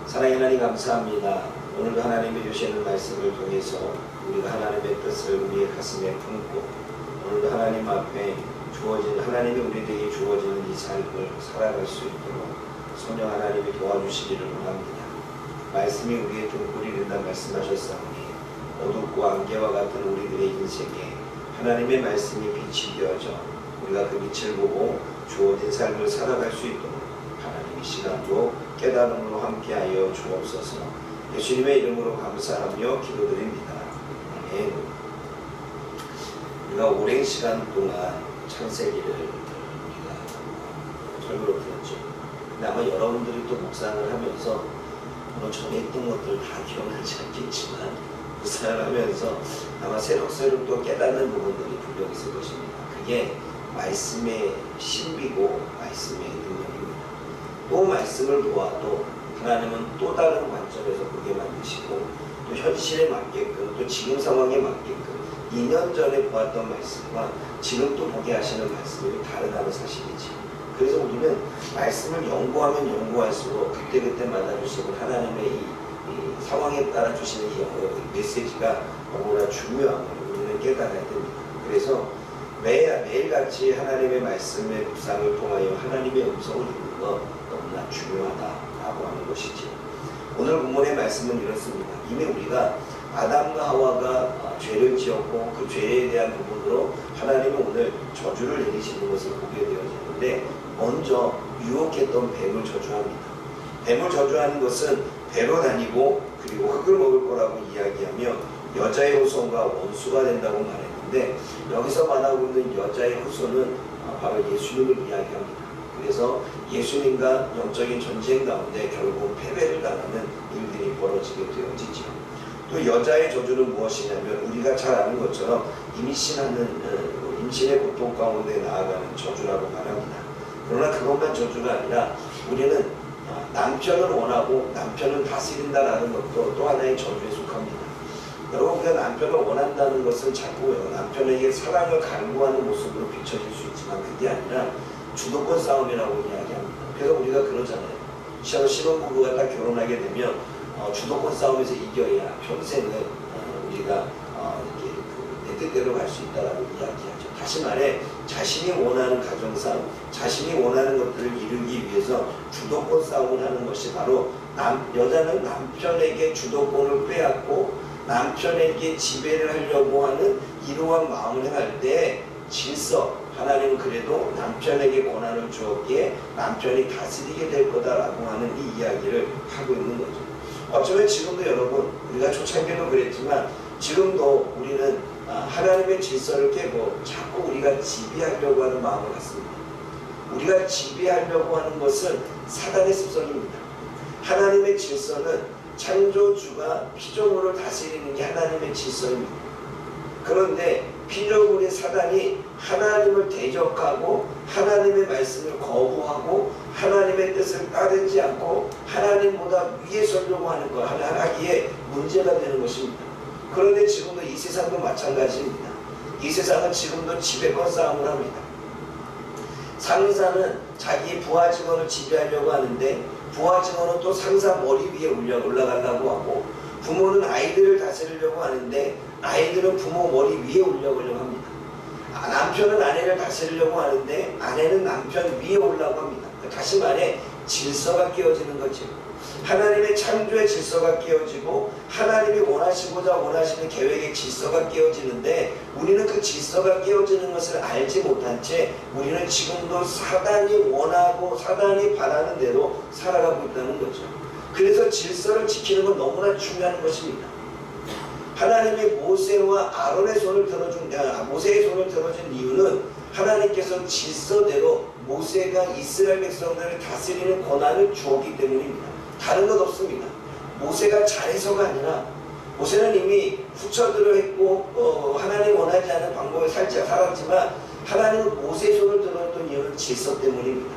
사랑의 하나님 감사합니다. 오늘도 하나님이 주시는 말씀을 통해서 우리가 하나님의 뜻을 우리의 가슴에 품고 오늘도 하나님 앞에 주어진 하나님이 우리에게 주어지는 이 삶을 살아갈 수 있도록 성령 하나님이 도와주시기를 원합니다. 말씀이 우리의 등불이 된다 말씀하셨사오니 어둡고 안개와 같은 우리들의 인생에 하나님의 말씀이 빛이 되어져 우리가 그 빛을 보고 주어진 삶을 살아갈 수 있도록 하나님의 시간도 깨달음으로 함께하여 주옵소서. 예수님의 이름으로 감사하며 기도드립니다. 아멘. 우리가 오랜 시간 동안 창세기를 우리가 설교를 들었죠. 근데 아마 여러분들이 또 묵상을 하면서 물론 전에 있던 것들 다 기억나지 않겠지만 묵상을 하면서 아마 새록새록 또 깨닫는 부분들이 분명 있을 것입니다. 그게 말씀의 신비고 말씀의 능력입니다. 또 말씀을 보아도 하나님은 또 다른 관점에서 보게 만드시고 또 현실에 맞게끔 또 지금 상황에 맞게끔 2년 전에 보았던 말씀과 지금 또 보게 하시는 말씀이 다르다는 사실이지. 그래서 우리는 말씀을 연구하면 연구할수록 그때그때마다 주시는 하나님의 이 상황에 따라 주시는 이 메시지가 너무나 중요한 걸 우리는 깨달아야 됩니다. 그래서 매일같이 하나님의 말씀의 묵상을 통하여 하나님의 음성을 듣는 것 너무나 중요하다라고 하는 것이지. 오늘 본문의 말씀은 이렇습니다. 이미 우리가 아담과 하와가 죄를 지었고 그 죄에 대한 부분으로 하나님은 오늘 저주를 내리시는 것을 보게 되어지는데 먼저 유혹했던 뱀을 저주합니다. 뱀을 저주하는 것은 배로 다니고 그리고 흙을 먹을 거라고 이야기하며 여자의 후손과 원수가 된다고 말했는데 여기서 말하고 있는 여자의 후손은 바로 예수님을 이야기합니다. 그래서 예수님과 영적인 전쟁 가운데 결국 패배를 당하는 일들이 벌어지게 되어지죠. 또 여자의 저주는 무엇이냐면 우리가 잘 아는 것처럼 임신의 고통 가운데 나아가는 저주라고 말합니다. 그러나 그것만 저주가 아니라 우리는 남편을 원하고 남편을 다스린다라는 것도 또 하나의 저주에 속합니다. 여러분, 우리가 남편을 원한다는 것은 자꾸 남편에게 사랑을 갈구하는 모습으로 비춰질 수 있지만 그게 아니라 주도권 싸움이라고 이야기합니다. 그래서 우리가 그러잖아요. 신혼부부가 딱 결혼하게 되면 주도권 싸움에서 이겨야 평생을 우리가 이렇게 내 뜻대로 갈 수 있다라고 이야기하죠. 다시 말해 자신이 원하는 가정상, 자신이 원하는 것들을 이루기 위해서 주도권 싸움을 하는 것이 바로 여자는 남편에게 주도권을 빼앗고 남편에게 지배를 하려고 하는 이러한 마음을 행할 때 질서, 하나님은 그래도 남편에게 권한을 주었기에 남편이 다스리게 될 거다라고 하는 이 이야기를 하고 있는 거죠. 어쩌면 지금도 여러분, 우리가 초창기도 그랬지만 지금도 우리는 하나님의 질서를 깨고 자꾸 우리가 지배하려고 하는 마음을 갖습니다. 우리가 지배하려고 하는 것은 사단의 습성입니다. 하나님의 질서는 창조주가 피조물을 다스리는 게 하나님의 질서입니다. 그런데 피조물인 사단이 하나님을 대적하고 하나님의 말씀을 거부하고 하나님의 뜻을 따르지 않고 하나님보다 위에 서려고 하는 것 하기에 문제가 되는 것입니다. 그런데 지금도 이 세상도 마찬가지입니다. 이 세상은 지금도 지배권 싸움을 합니다. 상사는 자기 부하 직원을 지배하려고 하는데 부하 직원은 또 상사 머리 위에 올라가려고 하고 부모는 아이들을 다스리려고 하는데 아이들은 부모 머리 위에 올라가려고 합니다. 남편은 아내를 다스리려고 하는데 아내는 남편 위에 올라가고 합니다. 다시 말해 질서가 깨어지는 거죠. 하나님의 창조의 질서가 깨어지고 하나님이 원하시고자 원하시는 계획의 질서가 깨어지는데 우리는 그 질서가 깨어지는 것을 알지 못한 채 우리는 지금도 사단이 원하고 사단이 바라는 대로 살아가고 있다는 거죠. 그래서 질서를 지키는 건 너무나 중요한 것입니다. 하나님이 모세와 아론의 손을 들어준 모세의 손을 들어준 이유는 하나님께서 질서대로 모세가 이스라엘 백성들을 다스리는 권한을 주었기 때문입니다. 다른 것 없습니다. 모세가 잘해서가 아니라 모세는 이미 후처들을 했고 하나님 원하지 않은 방법을 살았지만 하나님은 모세의 손을 들어줬던 이유는 질서 때문입니다.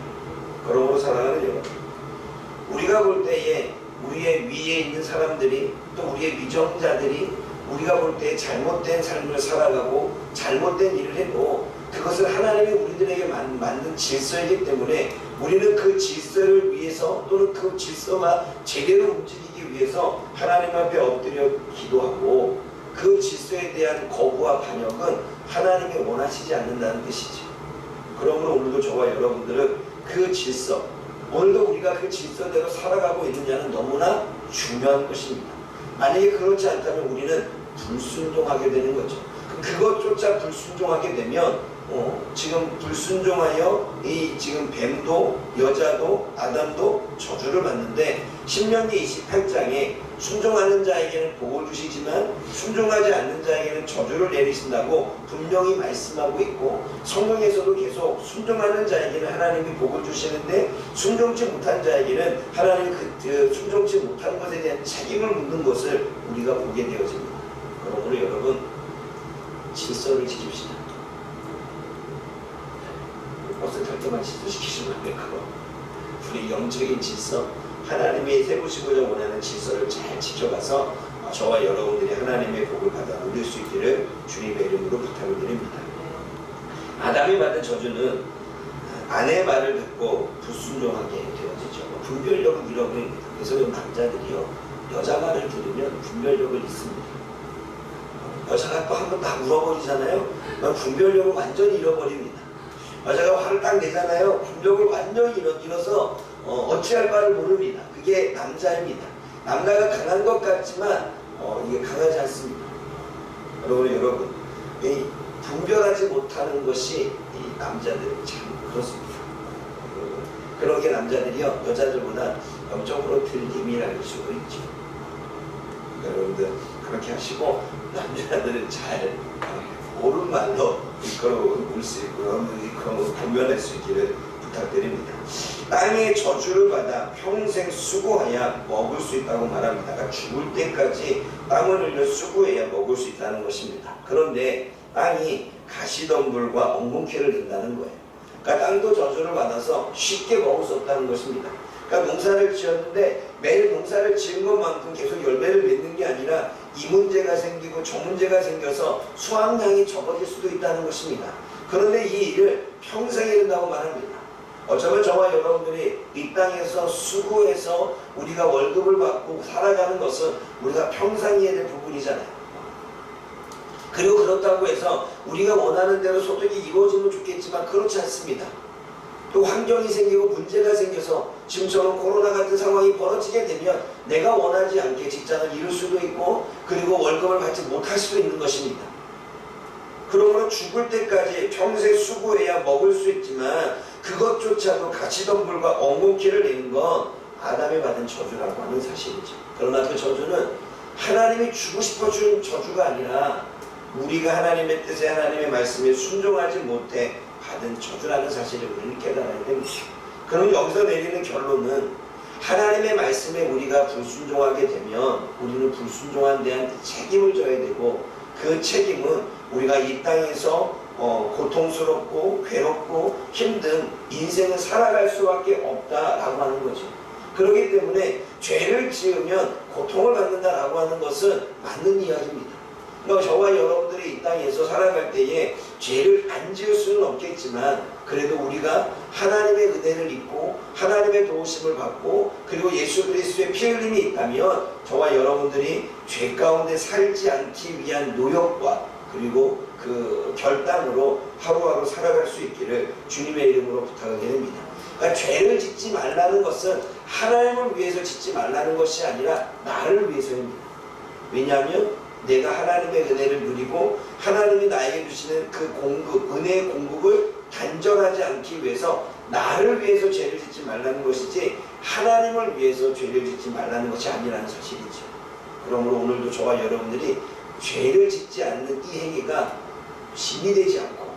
그러므로 사랑하는 여러분, 우리가 볼 때에 우리의 위에 있는 사람들이 또 우리의 위정자들이 우리가 볼 때 잘못된 삶을 살아가고 잘못된 일을 해도 그것은 하나님이 우리들에게 만든 질서이기 때문에 우리는 그 질서를 위해서 또는 그 질서가 제대로 움직이기 위해서 하나님 앞에 엎드려 기도하고 그 질서에 대한 거부와 반역은 하나님이 원하시지 않는다는 뜻이죠. 그러므로 오늘도 저와 여러분들은 그 질서, 오늘도 우리가 그 질서대로 살아가고 있느냐는 너무나 중요한 것입니다. 만약에 그렇지 않다면 우리는 불순종하게 되는 거죠. 그것조차 불순종하게 되면 지금 불순종하여 이 지금 뱀도 여자도 아담도 저주를 받는데 신명기 28장에 순종하는 자에게는 복을 주시지만 순종하지 않는 자에게는 저주를 내리신다고 분명히 말씀하고 있고, 성경에서도 계속 순종하는 자에게는 하나님이 복을 주시는데 순종치 못한 자에게는 하나님이 그 순종치 못한 것에 대한 책임을 묻는 것을 우리가 보게 되어집니다. 그러므로 여러분, 질서를 지킵시다. 버스 탈 때만 질서시키시면 안 되고, 우리 영적인 질서, 하나님이 세우시고자 원하는 질서를 잘 지켜가서 저와 여러분들이 하나님의 복을 받아 누릴 수 있기를 주님의 이름으로 부탁을 드립니다. 아담이 받은 저주는 아내의 말을 듣고 불순종하게 되어지죠. 분별력을 잃어버립니다. 그래서 남자들이요, 여자 말을 들으면 분별력을 잃습니다. 여자가 또 한번 딱 물어버리잖아요. 분별력을 완전히 잃어버립니다. 여자가 화를 딱 내잖아요. 분별력을 완전히 잃어서 어찌할 바를 모릅니다. 그게 남자입니다. 남자가 강한 것 같지만 이게 강하지 않습니다. 여러분, 이 분별하지 못하는 것이 이 남자들 참 그렇습니다. 그렇게 남자들이요, 여자들보다 영적으로 덜 예민할 수도 있죠. 여러분들 그렇게 하시고 남자들은 잘 옳은 말로 이끌어올 수 있고 분별할 수 있기를 부탁드립니다. 땅에 저주를 받아 평생 수고해야 먹을 수 있다고 말합니다. 그러니까 죽을 때까지 땀을 흘려 수고해야 먹을 수 있다는 것입니다. 그런데 땅이 가시덤불과 엉겅퀴를 낸다는 거예요. 그러니까 땅도 저주를 받아서 쉽게 먹을 수 없다는 것입니다. 그러니까 농사를 지었는데 매일 농사를 지은 것만큼 계속 열매를 맺는 게 아니라 이 문제가 생기고 저 문제가 생겨서 수확량이 적어질 수도 있다는 것입니다. 그런데 이 일을 평생 해야 된다고 말합니다. 어쩌면 저와 여러분들이 이 땅에서 수고해서 우리가 월급을 받고 살아가는 것은 우리가 평생 해야 될 부분이잖아요. 그리고 그렇다고 해서 우리가 원하는 대로 소득이 이루어지면 좋겠지만 그렇지 않습니다. 또 환경이 생기고 문제가 생겨서 지금처럼 코로나 같은 상황이 벌어지게 되면 내가 원하지 않게 직장을 잃을 수도 있고 그리고 월급을 받지 못할 수도 있는 것입니다. 그러므로 죽을 때까지 평생 수고해야 먹을 수 있지만 그것조차도 가시덤불과 엉겅퀴를 내는 건 아담이 받은 저주라고 하는 사실이죠. 그러나 그 저주는 하나님이 주고 싶어 준 저주가 아니라 우리가 하나님의 뜻에 하나님의 말씀에 순종하지 못해 받은 저주라는 사실을 우리는 깨달아야 됩니다. 그럼 여기서 내리는 결론은 하나님의 말씀에 우리가 불순종하게 되면 우리는 불순종한 데한 책임을 져야 되고 그 책임은 우리가 이 땅에서 고통스럽고 괴롭고 힘든 인생을 살아갈 수밖에 없다라고 하는 거죠. 그렇기 때문에 죄를 지으면 고통을 받는다라고 하는 것은 맞는 이야기입니다. 그러니까 저와 여러분들이 이 땅에서 살아갈 때에 죄를 안 지을 수는 없겠지만 그래도 우리가 하나님의 은혜를 입고 하나님의 도우심을 받고 그리고 예수 그리스도의 피 흘림이 있다면 저와 여러분들이 죄 가운데 살지 않기 위한 노력과 그리고 그 결단으로 하루하루 살아갈 수 있기를 주님의 이름으로 부탁을 드립니다. 그러니까 죄를 짓지 말라는 것은 하나님을 위해서 짓지 말라는 것이 아니라 나를 위해서입니다. 왜냐하면 내가 하나님의 은혜를 누리고 하나님이 나에게 주시는 그 공급, 은혜의 공급을 단절하지 않기 위해서 나를 위해서 죄를 짓지 말라는 것이지 하나님을 위해서 죄를 짓지 말라는 것이 아니라는 사실이죠. 그러므로 오늘도 저와 여러분들이 죄를 짓지 않는 이 행위가 신이 되지 않고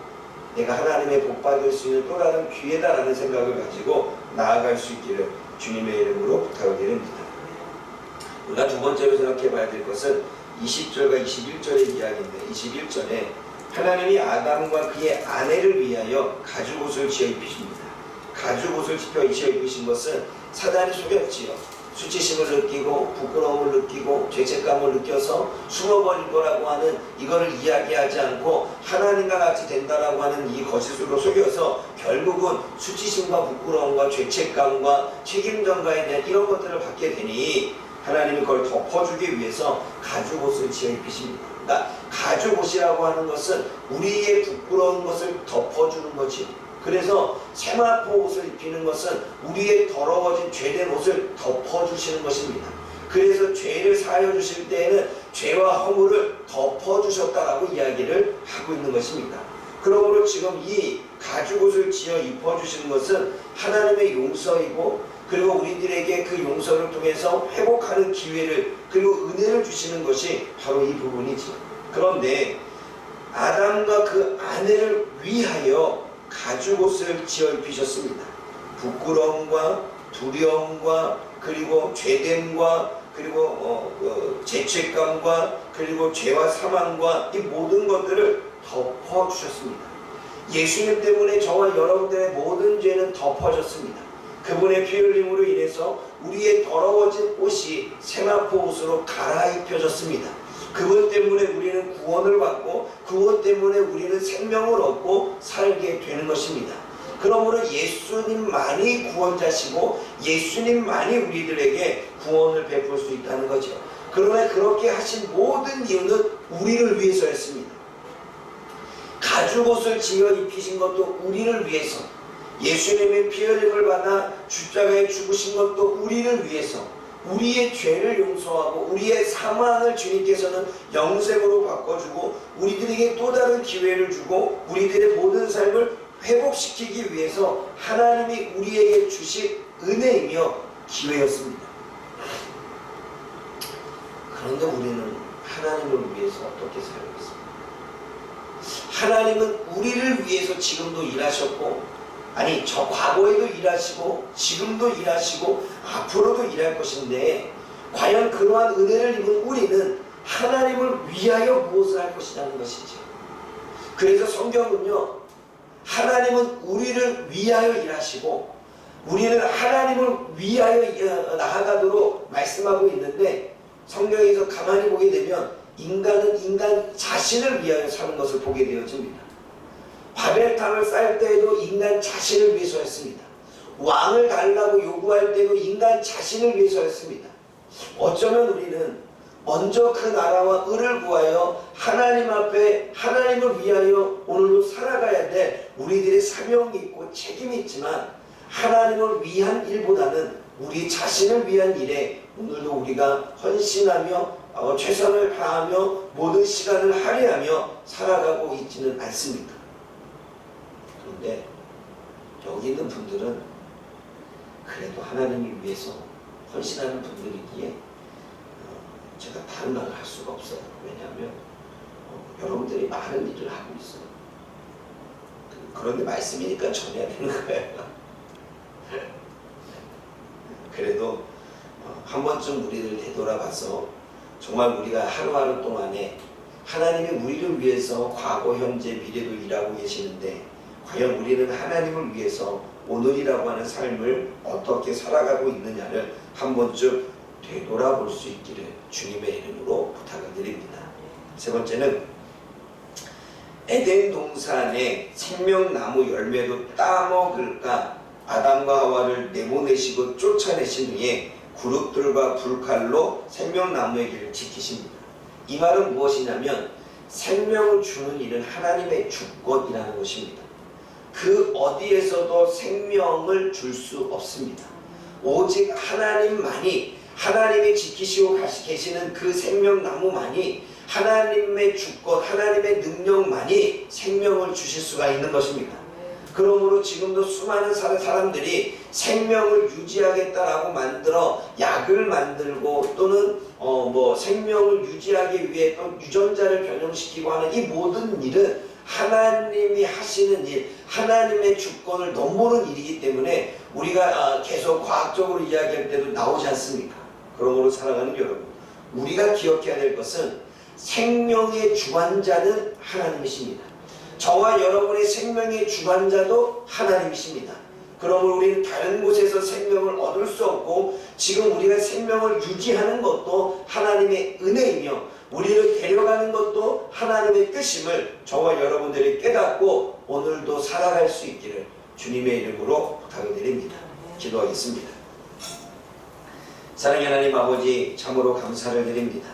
내가 하나님의 복 받을 수 있는 또 다른 기회다라는 생각을 가지고 나아갈 수 있기를 주님의 이름으로 부탁을 드립니다. 우리가 두 번째로 생각해 봐야 될 것은 20절과 21절의 이야기인데 21절에 하나님이 아담과 그의 아내를 위하여 가죽옷을 지어 입히십니다. 가죽옷을 지어 입히신 것은 사단이 속였지요. 수치심을 느끼고 부끄러움을 느끼고 죄책감을 느껴서 숨어버릴 거라고 하는 이거를 이야기하지 않고 하나님과 같이 된다라고 하는 이 거짓으로 속여서 결국은 수치심과 부끄러움과 죄책감과 책임전가에 대한 이런 것들을 받게 되니 하나님이 그걸 덮어주기 위해서 가죽옷을 지어 입히십니다. 그러니까 가죽옷이라고 하는 것은 우리의 부끄러운 것을 덮어주는 거지. 그래서 세마포 옷을 입히는 것은 우리의 더러워진 죄된 옷을 덮어주시는 것입니다. 그래서 죄를 사하여 주실 때에는 죄와 허물을 덮어주셨다라고 이야기를 하고 있는 것입니다. 그러므로 지금 이 가죽옷을 지어 입혀주시는 것은 하나님의 용서이고 그리고 우리들에게 그 용서를 통해서 회복하는 기회를 그리고 은혜를 주시는 것이 바로 이 부분이죠. 그런데 아담과 그 아내를 위하여 가죽옷을 지어 입히셨습니다. 부끄러움과 두려움과 그리고 죄됨과 그리고 죄책감과 그리고 죄와 사망과 이 모든 것들을 덮어주셨습니다. 예수님 때문에 저와 여러분들의 모든 죄는 덮어졌습니다. 그분의 피 흘림으로 인해서 우리의 더러워진 옷이 세마포 옷으로 갈아입혀졌습니다. 그분 때문에 우리는 구원을 받고 그분 때문에 우리는 생명을 얻고 살게 되는 것입니다. 그러므로 예수님만이 구원자시고 예수님만이 우리들에게 구원을 베풀 수 있다는 거죠. 그러나 그렇게 하신 모든 이유는 우리를 위해서였습니다. 가죽옷을 지어 입히신 것도 우리를 위해서, 예수님의 피 흘림을 받아 십자가에 죽으신 것도 우리를 위해서, 우리의 죄를 용서하고 우리의 사망을 주님께서는 영생으로 바꿔주고 우리들에게 또 다른 기회를 주고 우리들의 모든 삶을 회복시키기 위해서 하나님이 우리에게 주신 은혜이며 기회였습니다. 그런데 우리는 하나님을 위해서 어떻게 살고 있습니까? 하나님은 우리를 위해서 지금도 일하셨고, 아니 저 과거에도 일하시고 지금도 일하시고 앞으로도 일할 것인데, 과연 그러한 은혜를 입은 우리는 하나님을 위하여 무엇을 할 것이냐는 것이죠. 그래서 성경은요, 하나님은 우리를 위하여 일하시고 우리는 하나님을 위하여 나아가도록 말씀하고 있는데, 성경에서 가만히 보게 되면 인간은 인간 자신을 위하여 사는 것을 보게 되어집니다. 바벨탑을 쌓을 때에도 인간 자신을 위해서였습니다. 왕을 달라고 요구할 때도 인간 자신을 위해서였습니다. 어쩌면 우리는 먼저 그 나라와 의를 구하여 하나님 앞에 하나님을 위하여 오늘도 살아가야 될 우리들의 사명이 있고 책임이 있지만, 하나님을 위한 일보다는 우리 자신을 위한 일에 오늘도 우리가 헌신하며 최선을 다하며 모든 시간을 할애하며 살아가고 있지는 않습니다. 그런데 여기 있는 분들은 그래도 하나님을 위해서 헌신하는 분들이기에 제가 다른 말을 할 수가 없어요. 왜냐하면 여러분들이 많은 일을 하고 있어요. 그런데 말씀이니까 전해야 되는 거예요. 그래도 한 번쯤 우리를 되돌아봐서 정말 우리가 하루하루 동안에 하나님이 우리를 위해서 과거, 현재, 미래도 일하고 계시는데, 과연 우리는 하나님을 위해서 오늘이라고 하는 삶을 어떻게 살아가고 있느냐를 한 번쯤 되돌아볼 수 있기를 주님의 이름으로 부탁을 드립니다. 세 번째는 에덴 동산에 생명나무 열매도 따먹을까 아담과 하와를 내보내시고 쫓아내신 후에 그룹들과 불칼로 생명나무의 길을 지키십니다. 이 말은 무엇이냐면 생명을 주는 일은 하나님의 주권이라는 것입니다. 그 어디에서도 생명을 줄 수 없습니다. 오직 하나님만이, 하나님이 지키시고 계시는 그 생명나무만이, 하나님의 주권, 하나님의 능력만이 생명을 주실 수가 있는 것입니다. 그러므로 지금도 수많은 사람들이 생명을 유지하겠다라고 만들어 약을 만들고 또는 생명을 유지하기 위해 또 유전자를 변형시키고 하는 이 모든 일은 하나님이 하시는 일, 하나님의 주권을 넘보는 일이기 때문에 우리가 계속 과학적으로 이야기할 때도 나오지 않습니까? 그러므로 살아가는 여러분, 우리가 기억해야 될 것은 생명의 주관자는 하나님이십니다. 저와 여러분의 생명의 주관자도 하나님이십니다. 그러므로 우리는 다른 곳에서 생명을 얻을 수 없고 지금 우리가 생명을 유지하는 것도 하나님의 은혜이며 우리를 데려가는 것도 하나님의 뜻임을 저와 여러분들이 깨닫고 오늘도 살아갈 수 있기를 주님의 이름으로 부탁을 드립니다. 기도하겠습니다. 사랑의 하나님 아버지, 참으로 감사를 드립니다.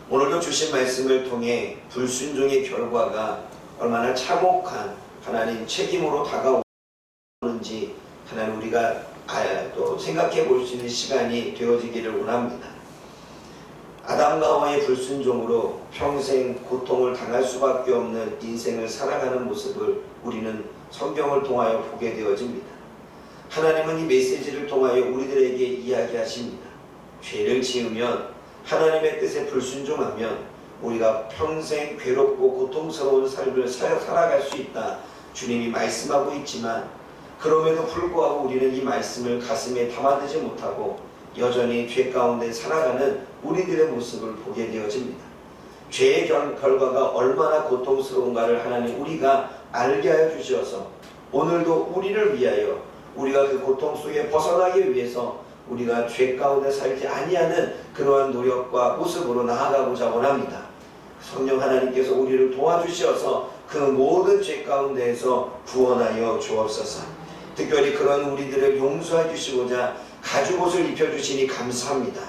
오늘도 주신 말씀을 통해 불순종의 결과가 얼마나 참혹한 하나님 책임으로 다가오는지 하나님 우리가 또 생각해 볼 수 있는 시간이 되어지기를 원합니다. 아담과 하와의 불순종으로 평생 고통을 당할 수밖에 없는 인생을 살아가는 모습을 우리는 성경을 통하여 보게 되어집니다. 하나님은 이 메시지를 통하여 우리들에게 이야기하십니다. 죄를 지으면, 하나님의 뜻에 불순종하면 우리가 평생 괴롭고 고통스러운 삶을 살아갈 수 있다. 주님이 말씀하고 있지만 그럼에도 불구하고 우리는 이 말씀을 가슴에 담아두지 못하고 여전히 죄 가운데 살아가는 우리들의 모습을 보게 되어집니다. 죄의 결과가 얼마나 고통스러운가를 하나님 우리가 알게 하여 주셔서 오늘도 우리를 위하여 우리가 그 고통 속에 벗어나기 위해서 우리가 죄 가운데 살지 아니하는 그러한 노력과 모습으로 나아가고자 원합니다. 성령 하나님께서 우리를 도와주셔서 그 모든 죄 가운데에서 구원하여 주옵소서. 특별히 그런 우리들을 용서해 주시고자 가죽옷을 입혀주시니 감사합니다.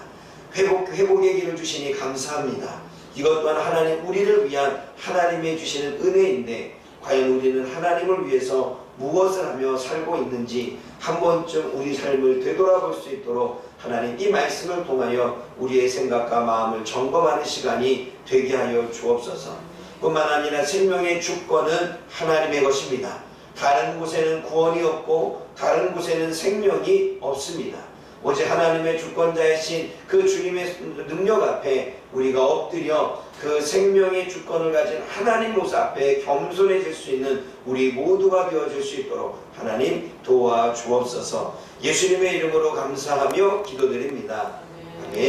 회복의 길을 주시니 감사합니다. 이것 또한 하나님 우리를 위한 하나님의 주시는 은혜인데 과연 우리는 하나님을 위해서 무엇을 하며 살고 있는지 한 번쯤 우리 삶을 되돌아볼 수 있도록 하나님 이 말씀을 통하여 우리의 생각과 마음을 점검하는 시간이 되게 하여 주옵소서. 뿐만 아니라 생명의 주권은 하나님의 것입니다. 다른 곳에는 구원이 없고 다른 곳에는 생명이 없습니다. 오직 하나님의 주권자이신 그 주님의 능력 앞에 우리가 엎드려 그 생명의 주권을 가진 하나님 모습 앞에 겸손해질 수 있는 우리 모두가 되어질 수 있도록 하나님 도와주옵소서. 예수님의 이름으로 감사하며 기도드립니다. 아멘.